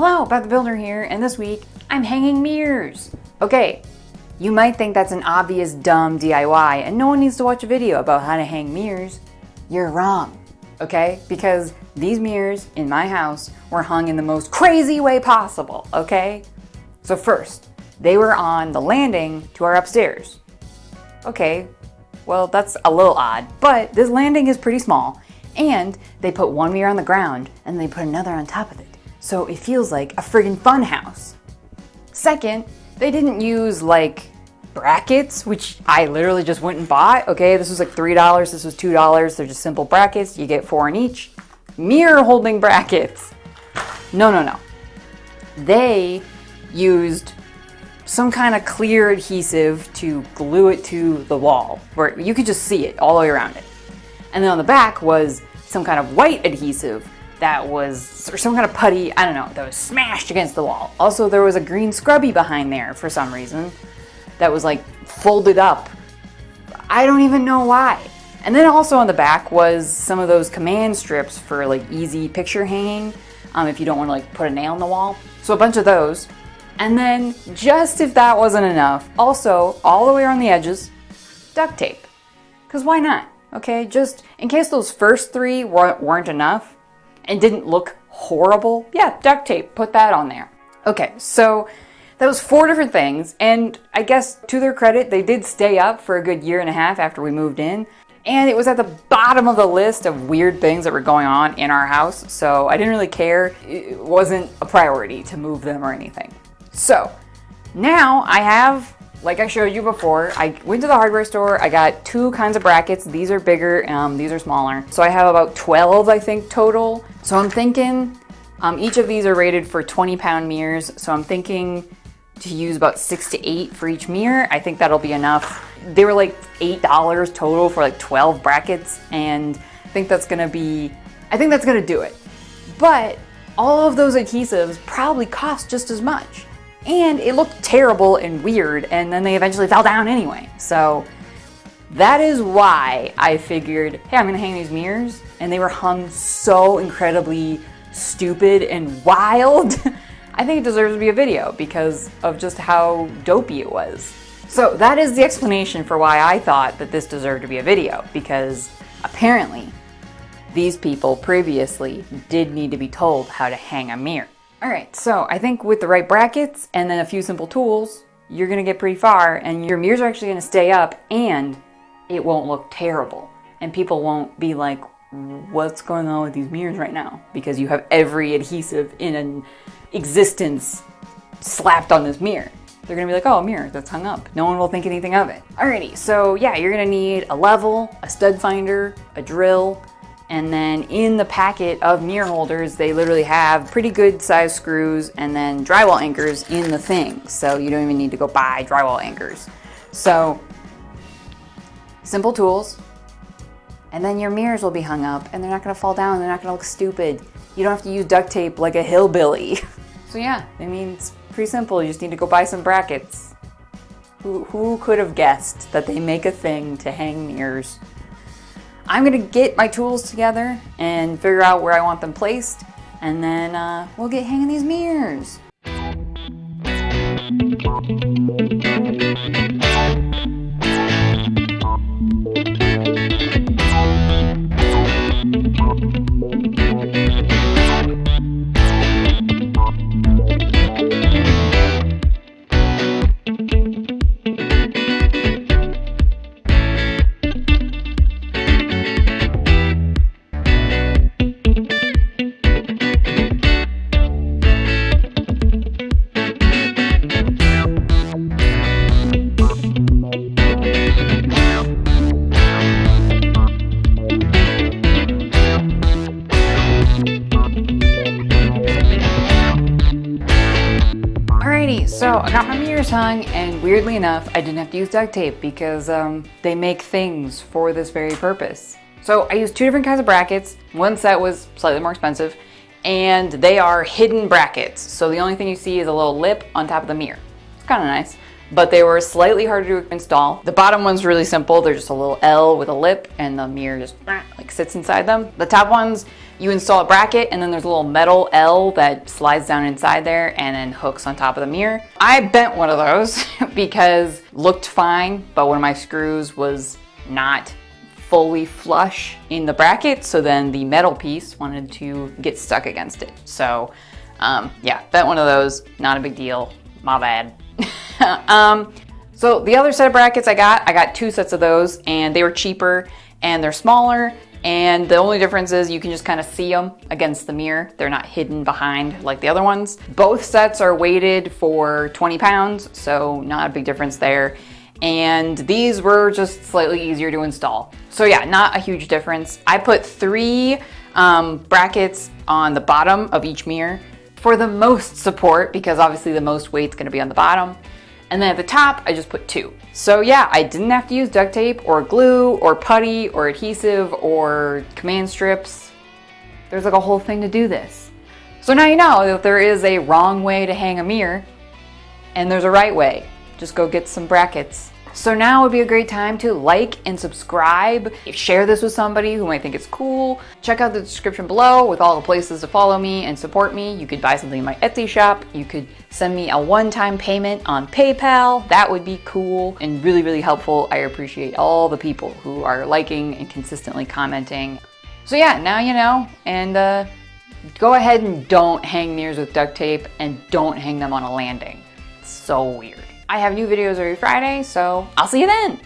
Hello, Beth the Builder here, and this week I'm hanging mirrors. Okay, you might think that's an obvious dumb DIY and no one needs to watch a video about how to hang mirrors. You're wrong, okay? Because these mirrors in my house were hung in the most crazy way possible, okay? So first, they were on the landing to our upstairs. Okay, well that's a little odd, but this landing is pretty small, and they put one mirror on the ground and they put another on top of it. So it feels like a friggin' fun house. Second, they didn't use like brackets, which I literally just went and bought. Okay, this was like $3, this was $2. They're just simple brackets. You get 4 in each. Mirror holding brackets. No. They used some kind of clear adhesive to glue it to the wall where you could just see it all the way around it. And then on the back was some kind of white adhesive that was, or some kind of putty, I don't know, that was smashed against the wall. Also, there was a green scrubby behind there for some reason that was like folded up. I don't even know why. And then also on the back was some of those command strips for like easy picture hanging, if you don't want to like put a nail in the wall. So a bunch of those. And then just if that wasn't enough, also all the way around the edges, duct tape. Because why not? Okay, just in case those first 3 weren't enough and didn't look horrible, yeah, duct tape, put that on there. Okay, so that was 4 different things, and I guess to their credit, they did stay up for a good 1.5 years after we moved in, and it was at the bottom of the list of weird things that were going on in our house, so I didn't really care. It wasn't a priority to move them or anything. So now I have, like I showed you before, I went to the hardware store, I got 2 kinds of brackets. These are bigger, these are smaller. So I have about 12, I think, total. So I'm thinking, each of these are rated for 20-pound mirrors. So I'm thinking to use about 6 to 8 for each mirror. I think that'll be enough. They were like $8 total for like 12 brackets. And I think that's gonna do it. But all of those adhesives probably cost just as much. And it looked terrible and weird, and then they eventually fell down anyway. So that is why I figured, hey, I'm gonna hang these mirrors, and they were hung so incredibly stupid and wild. I think it deserves to be a video because of just how dopey it was. So that is the explanation for why I thought that this deserved to be a video, because apparently these people previously did need to be told how to hang a mirror. Alright, so I think with the right brackets and then a few simple tools, you're going to get pretty far, and your mirrors are actually going to stay up, and it won't look terrible. And people won't be like, what's going on with these mirrors right now? Because you have every adhesive in an existence slapped on this mirror. They're going to be like, oh, a mirror that's hung up. No one will think anything of it. Alrighty, so yeah, you're going to need a level, a stud finder, a drill, and then in the packet of mirror holders, they literally have pretty good size screws and then drywall anchors in the thing. So you don't even need to go buy drywall anchors. So simple tools. And then your mirrors will be hung up and they're not gonna fall down. They're not gonna look stupid. You don't have to use duct tape like a hillbilly. So yeah, I mean, it's pretty simple. You just need to go buy some brackets. Who could have guessed that they make a thing to hang mirrors? I'm gonna get my tools together and figure out where I want them placed, and then we'll get hanging these mirrors. So I got my mirrors hung, and weirdly enough, I didn't have to use duct tape because they make things for this very purpose. So I used 2 different kinds of brackets. One set was slightly more expensive, and they are hidden brackets. So the only thing you see is a little lip on top of the mirror. It's kind of nice, but they were slightly harder to install. The bottom one's really simple. They're just a little L with a lip, and the mirror just like sits inside them. The top ones, You install a bracket and then there's a little metal L that slides down inside there and then hooks on top of the mirror. I bent one of those because it looked fine, but one of my screws was not fully flush in the bracket, so then the metal piece wanted to get stuck against it. So yeah, bent one of those, not a big deal, my bad. So the other set of brackets I got 2 sets of those, and they were cheaper and they're smaller, and the only difference is you can just kind of see them against the mirror. They're not hidden behind like the other ones. Both sets are weighted for 20 pounds, so not a big difference there. And these were just slightly easier to install. So yeah, not a huge difference. I put 3 brackets on the bottom of each mirror for the most support, because obviously the most weight's gonna be on the bottom. And then at the top, I just put 2. So yeah, I didn't have to use duct tape or glue or putty or adhesive or command strips. There's like a whole thing to do this. So now you know that there is a wrong way to hang a mirror and there's a right way. Just go get some brackets. So now would be a great time to like and subscribe. Share this with somebody who might think it's cool. Check out the description below with all the places to follow me and support me. You could buy something in my Etsy shop. You could send me a one-time payment on PayPal. That would be cool and really, really helpful. I appreciate all the people who are liking and consistently commenting. So yeah, now you know, and go ahead and don't hang mirrors with duct tape and don't hang them on a landing. It's so weird. I have new videos every Friday, so I'll see you then.